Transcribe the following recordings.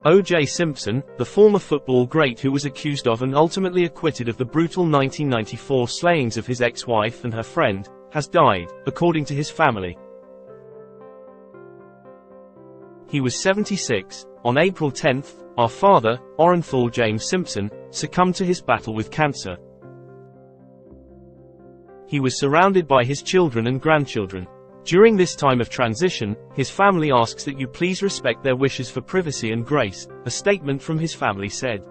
O.J. Simpson, the former football great who was accused of and ultimately acquitted of the brutal 1994 slayings of his ex-wife and her friend, has died, according to his family. He was 76. On April 10, our father, Orenthal James Simpson, succumbed to his battle with cancer. He was surrounded by his children and grandchildren. During this time of transition, his family asks that you please respect their wishes for privacy and grace, a statement from his family said.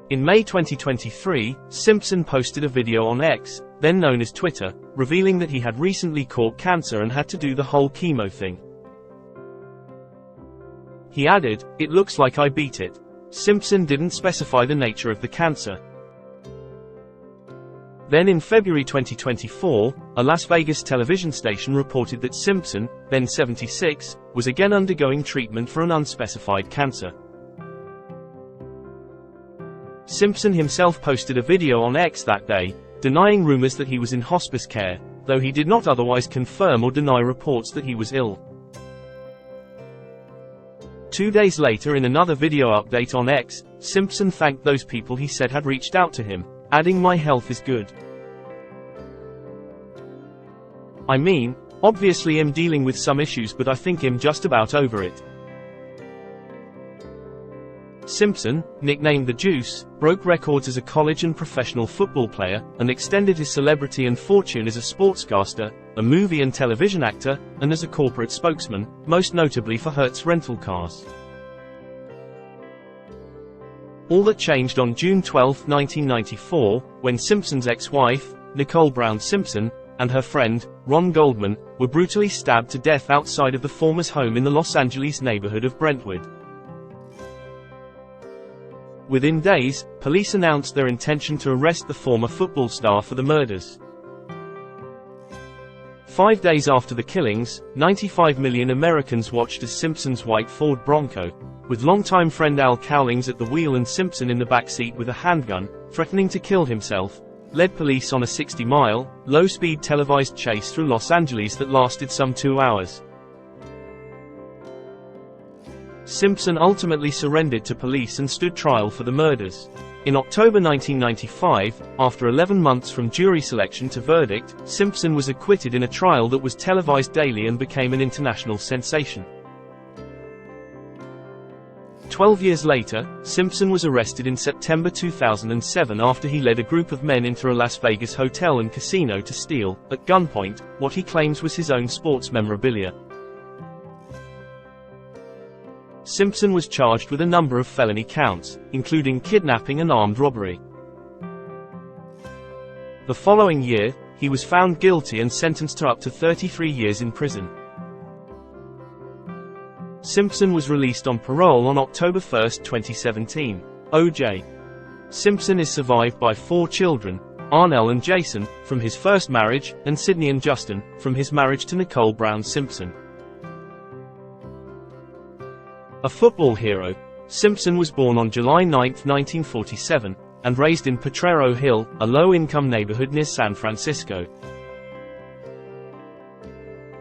In May 2023, Simpson posted a video on X, then known as Twitter, revealing that he had recently caught cancer and had to do the whole chemo thing. He added, "It looks like I beat it." Simpson didn't specify the nature of the cancer. Then in February 2024, a Las Vegas television station reported that Simpson, then 76, was again undergoing treatment for an unspecified cancer. Simpson himself posted a video on X that day, denying rumors that he was in hospice care, though he did not otherwise confirm or deny reports that he was ill. 2 days later, in another video update on X, Simpson thanked those people he said had reached out to him, adding, "My health is good. I mean, obviously I'm dealing with some issues, but I think I'm just about over it." Simpson, nicknamed the Juice, broke records as a college and professional football player, and extended his celebrity and fortune as a sportscaster, a movie and television actor, and as a corporate spokesman, most notably for Hertz rental cars. All that changed on June 12, 1994, when Simpson's ex-wife, Nicole Brown Simpson, and her friend, Ron Goldman, were brutally stabbed to death outside of the former's home in the Los Angeles neighborhood of Brentwood. Within days, police announced their intention to arrest the former football star for the murders. 5 days after the killings, 95 million Americans watched as Simpson's white Ford Bronco, with longtime friend Al Cowlings at the wheel and Simpson in the backseat with a handgun, threatening to kill himself, led police on a 60-mile, low-speed televised chase through Los Angeles that lasted some 2 hours. Simpson ultimately surrendered to police and stood trial for the murders. In October 1995, after 11 months from jury selection to verdict, Simpson was acquitted in a trial that was televised daily and became an international sensation. 12 years later, Simpson was arrested in September 2007 after he led a group of men into a Las Vegas hotel and casino to steal, at gunpoint, what he claims was his own sports memorabilia. Simpson was charged with a number of felony counts, including kidnapping and armed robbery. The following year, he was found guilty and sentenced to up to 33 years in prison. Simpson was released on parole on October 1, 2017. O.J. Simpson is survived by 4 children, Arnell and Jason, from his first marriage, and Sydney and Justin, from his marriage to Nicole Brown Simpson. A football hero, Simpson was born on July 9, 1947, and raised in Potrero Hill, a low-income neighborhood near San Francisco.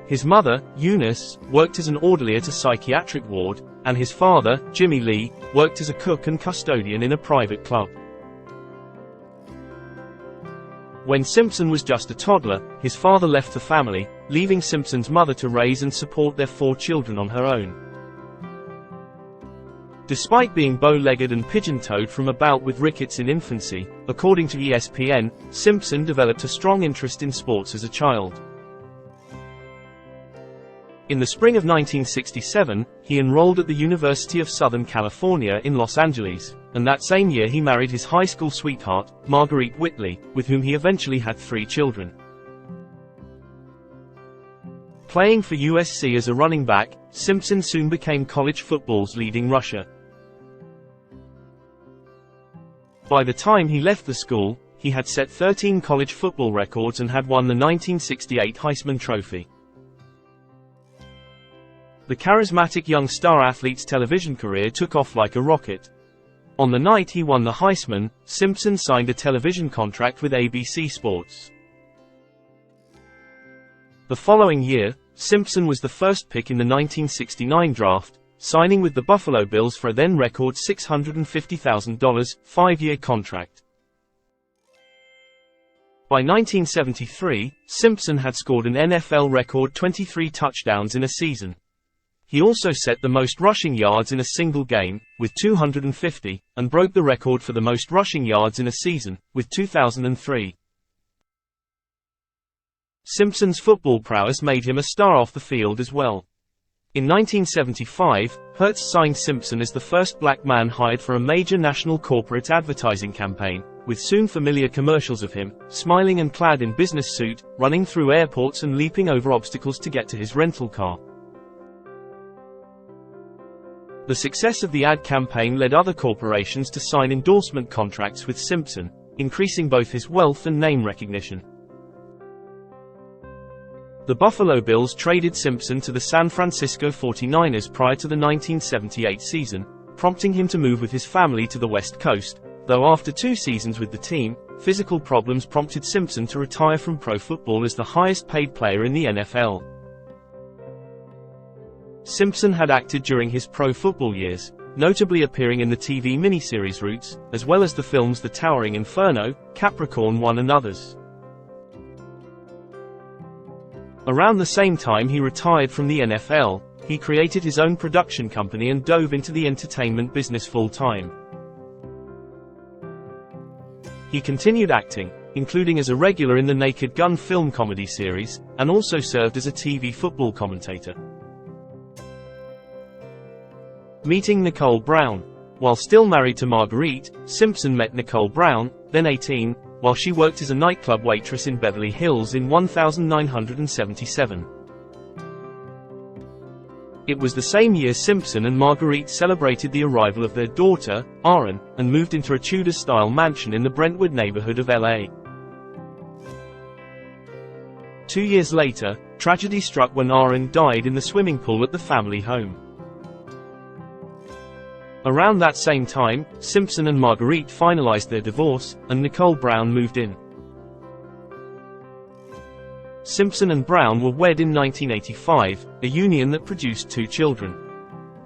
His mother, Eunice, worked as an orderly at a psychiatric ward, and his father, Jimmy Lee, worked as a cook and custodian in a private club. When Simpson was just a toddler, his father left the family, leaving Simpson's mother to raise and support their 4 children on her own. Despite being bow-legged and pigeon-toed from a bout with rickets in infancy, according to ESPN, Simpson developed a strong interest in sports as a child. In the spring of 1967, he enrolled at the University of Southern California in Los Angeles, and that same year he married his high school sweetheart, Marguerite Whitley, with whom he eventually had 3 children. Playing for USC as a running back, Simpson soon became college football's leading rusher. By the time he left the school, he had set 13 college football records and had won the 1968 Heisman Trophy. The charismatic young star athlete's television career took off like a rocket. On the night he won the Heisman, Simpson signed a television contract with ABC Sports. The following year, Simpson was the first pick in the 1969 draft, signing with the Buffalo Bills for a then-record $650,000, 5-year contract. By 1973, Simpson had scored an NFL record 23 touchdowns in a season. He also set the most rushing yards in a single game, with 250, and broke the record for the most rushing yards in a season, with 2003. Simpson's football prowess made him a star off the field as well. In 1975, Hertz signed Simpson as the first black man hired for a major national corporate advertising campaign, with soon familiar commercials of him, smiling and clad in business suit, running through airports and leaping over obstacles to get to his rental car. The success of the ad campaign led other corporations to sign endorsement contracts with Simpson, increasing both his wealth and name recognition. The Buffalo Bills traded Simpson to the San Francisco 49ers prior to the 1978 season, prompting him to move with his family to the West Coast, though after 2 seasons with the team, physical problems prompted Simpson to retire from pro football as the highest-paid player in the NFL. Simpson had acted during his pro football years, notably appearing in the TV miniseries Roots, as well as the films The Towering Inferno, Capricorn One and others. Around the same time he retired from the NFL, he created his own production company and dove into the entertainment business full-time. He continued acting, including as a regular in the Naked Gun film comedy series, and also served as a TV football commentator. Meeting Nicole Brown. While still married to Marguerite, Simpson met Nicole Brown, then 18, while she worked as a nightclub waitress in Beverly Hills in 1977. It was the same year Simpson and Marguerite celebrated the arrival of their daughter, Aaron, and moved into a Tudor-style mansion in the Brentwood neighborhood of LA. 2 years later, tragedy struck when Aaron died in the swimming pool at the family home. Around that same time, Simpson and Marguerite finalized their divorce, and Nicole Brown moved in. Simpson and Brown were wed in 1985, a union that produced 2 children.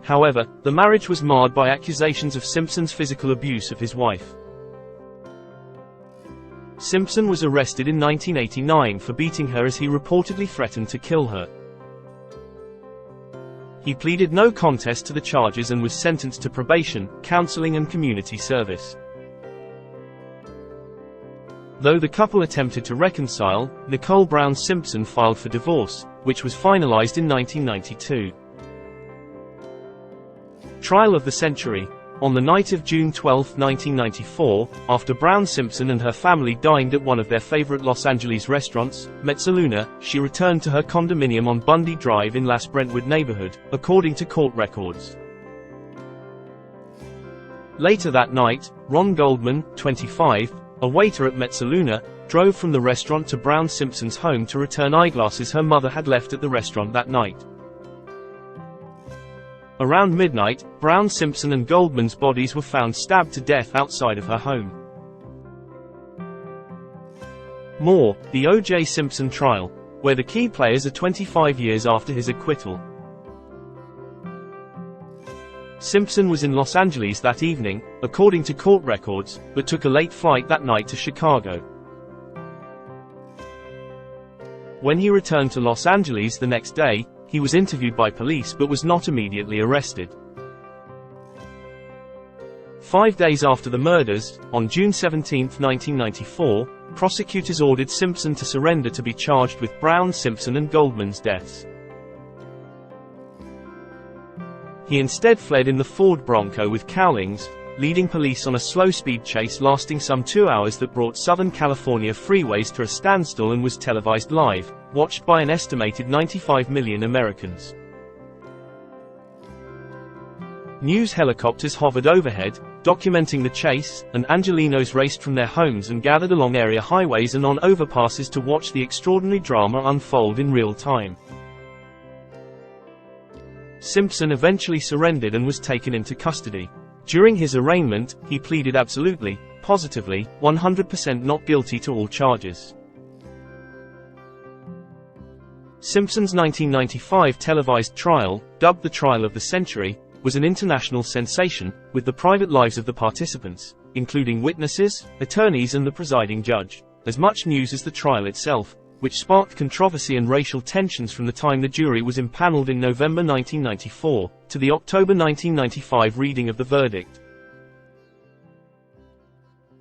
However, the marriage was marred by accusations of Simpson's physical abuse of his wife. Simpson was arrested in 1989 for beating her as he reportedly threatened to kill her. He pleaded no contest to the charges and was sentenced to probation, counseling and community service. Though the couple attempted to reconcile, Nicole Brown Simpson filed for divorce, which was finalized in 1992. Trial of the century. On the night of June 12, 1994, after Brown Simpson and her family dined at one of their favorite Los Angeles restaurants, Mezzaluna, she returned to her condominium on Bundy Drive in Las Brentwood neighborhood, according to court records. Later that night, Ron Goldman, 25, a waiter at Mezzaluna, drove from the restaurant to Brown Simpson's home to return eyeglasses her mother had left at the restaurant that night. Around midnight, Brown Simpson and Goldman's bodies were found stabbed to death outside of her home. More, the O.J. Simpson trial, where the key players are 25 years after his acquittal. Simpson was in Los Angeles that evening, according to court records, but took a late flight that night to Chicago. When he returned to Los Angeles the next day, he was interviewed by police but was not immediately arrested. 5 days after the murders, on June 17, 1994, prosecutors ordered Simpson to surrender to be charged with Brown, Simpson and Goldman's deaths. He instead fled in the Ford Bronco with Cowlings, leading police on a slow-speed chase lasting some 2 hours that brought Southern California freeways to a standstill and was televised live, watched by an estimated 95 million Americans. News helicopters hovered overhead, documenting the chase, and Angelenos raced from their homes and gathered along area highways and on overpasses to watch the extraordinary drama unfold in real time. Simpson eventually surrendered and was taken into custody. During his arraignment, he pleaded absolutely, positively, 100% not guilty to all charges. Simpson's 1995 televised trial, dubbed the Trial of the Century, was an international sensation, with the private lives of the participants, including witnesses, attorneys and the presiding judge, as much news as the trial itself, which sparked controversy and racial tensions from the time the jury was impaneled in November 1994, to the October 1995 reading of the verdict.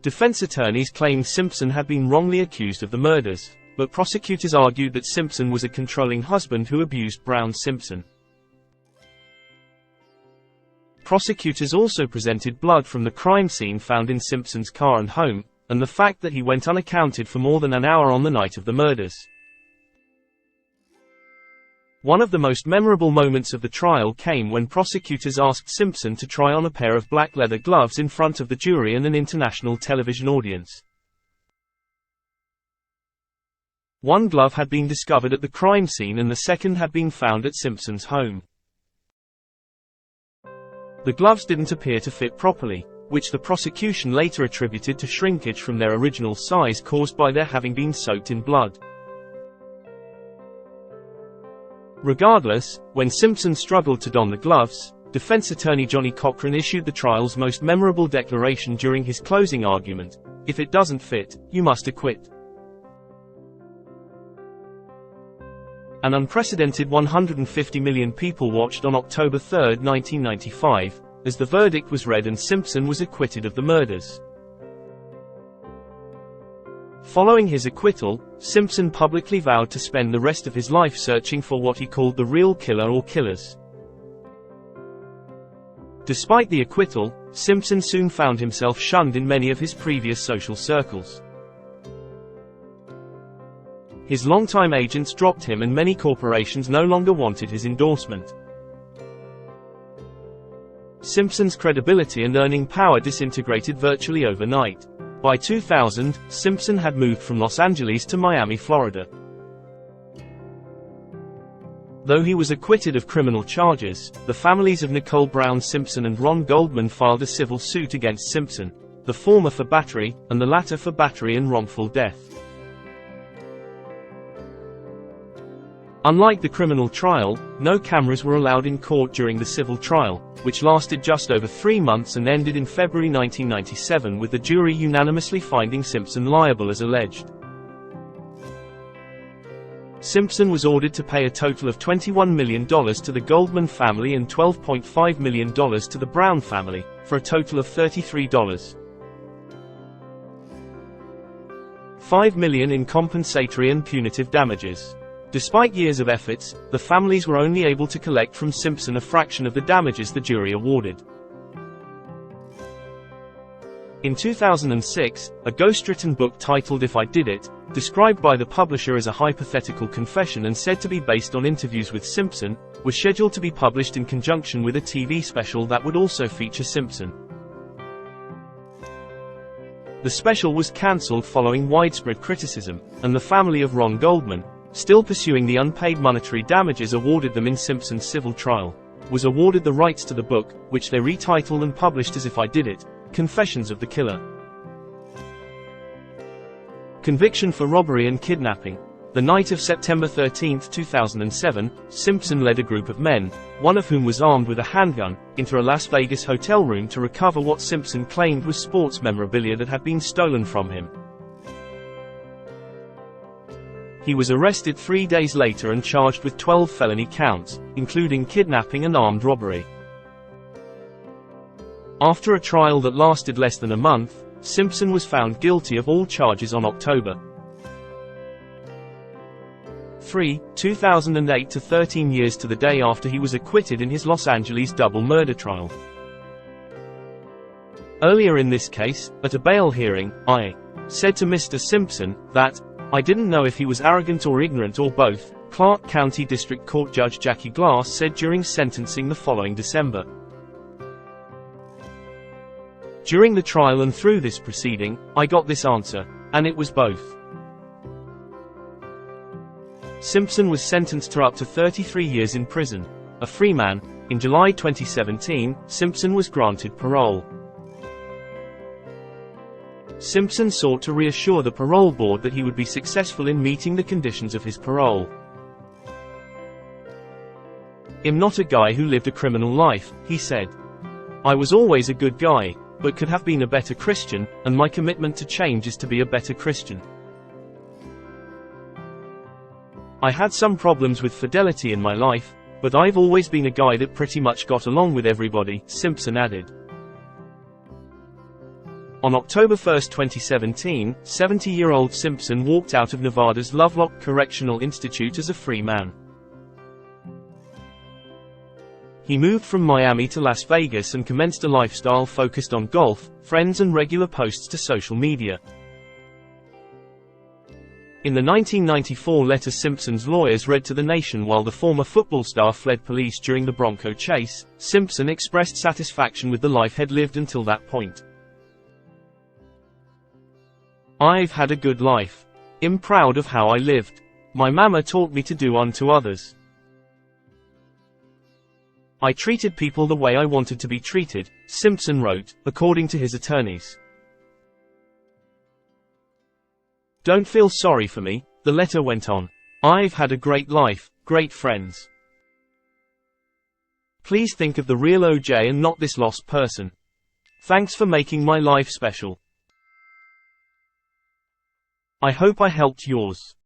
Defense attorneys claimed Simpson had been wrongly accused of the murders, but prosecutors argued that Simpson was a controlling husband who abused Brown Simpson. Prosecutors also presented blood from the crime scene found in Simpson's car and home, and the fact that he went unaccounted for more than an hour on the night of the murders. One of the most memorable moments of the trial came when prosecutors asked Simpson to try on a pair of black leather gloves in front of the jury and an international television audience. One glove had been discovered at the crime scene and the second had been found at Simpson's home. The gloves didn't appear to fit properly, which the prosecution later attributed to shrinkage from their original size caused by their having been soaked in blood. Regardless, when Simpson struggled to don the gloves, defense attorney Johnny Cochran issued the trial's most memorable declaration during his closing argument: "If it doesn't fit, you must acquit." An unprecedented 150 million people watched on October 3, 1995, as the verdict was read and Simpson was acquitted of the murders. Following his acquittal, Simpson publicly vowed to spend the rest of his life searching for what he called the real killer or killers. Despite the acquittal, Simpson soon found himself shunned in many of his previous social circles. His longtime agents dropped him and many corporations no longer wanted his endorsement. Simpson's credibility and earning power disintegrated virtually overnight. By 2000, Simpson had moved from Los Angeles to Miami, Florida. Though he was acquitted of criminal charges, the families of Nicole Brown Simpson and Ron Goldman filed a civil suit against Simpson, the former for battery, and the latter for battery and wrongful death. Unlike the criminal trial, no cameras were allowed in court during the civil trial, which lasted just over 3 months and ended in February 1997 with the jury unanimously finding Simpson liable as alleged. Simpson was ordered to pay a total of $21 million to the Goldman family and $12.5 million to the Brown family, for a total of $33.5 million in compensatory and punitive damages. Despite years of efforts, the families were only able to collect from Simpson a fraction of the damages the jury awarded. In 2006, a ghostwritten book titled If I Did It, described by the publisher as a hypothetical confession and said to be based on interviews with Simpson, was scheduled to be published in conjunction with a TV special that would also feature Simpson. The special was cancelled following widespread criticism, and the family of Ron Goldman, still pursuing the unpaid monetary damages awarded them in Simpson's civil trial, was awarded the rights to the book, which they retitled and published as If I Did It, Confessions of the Killer. Conviction for robbery and kidnapping. The night of September 13, 2007, Simpson led a group of men, one of whom was armed with a handgun, into a Las Vegas hotel room to recover what Simpson claimed was sports memorabilia that had been stolen from him. He was arrested 3 days later and charged with 12 felony counts, including kidnapping and armed robbery. After a trial that lasted less than a month, Simpson was found guilty of all charges on October 3, 2008 to 13 years to the day after he was acquitted in his Los Angeles double murder trial. Earlier in this case, at a bail hearing, I said to Mr. Simpson that I didn't know if he was arrogant or ignorant or both, Clark County District Court Judge Jackie Glass said during sentencing the following December. During the trial and through this proceeding, I got this answer, and it was both. Simpson was sentenced to up to 33 years in prison. A free man, in July 2017, Simpson was granted parole. Simpson sought to reassure the parole board that he would be successful in meeting the conditions of his parole. "I'm not a guy who lived a criminal life," he said. "I was always a good guy, but could have been a better Christian, and my commitment to change is to be a better Christian. I had some problems with fidelity in my life, but I've always been a guy that pretty much got along with everybody," Simpson added. On October 1, 2017, 70-year-old Simpson walked out of Nevada's Lovelock Correctional Institute as a free man. He moved from Miami to Las Vegas and commenced a lifestyle focused on golf, friends and regular posts to social media. In the 1994 letter Simpson's lawyers read to the nation while the former football star fled police during the Bronco chase, Simpson expressed satisfaction with the life he'd lived until that point. "I've had a good life. I'm proud of how I lived. My mama taught me to do unto others. I treated people the way I wanted to be treated," Simpson wrote, according to his attorneys. "Don't feel sorry for me," the letter went on. "I've had a great life, great friends. Please think of the real OJ and not this lost person. Thanks for making my life special. I hope I helped yours."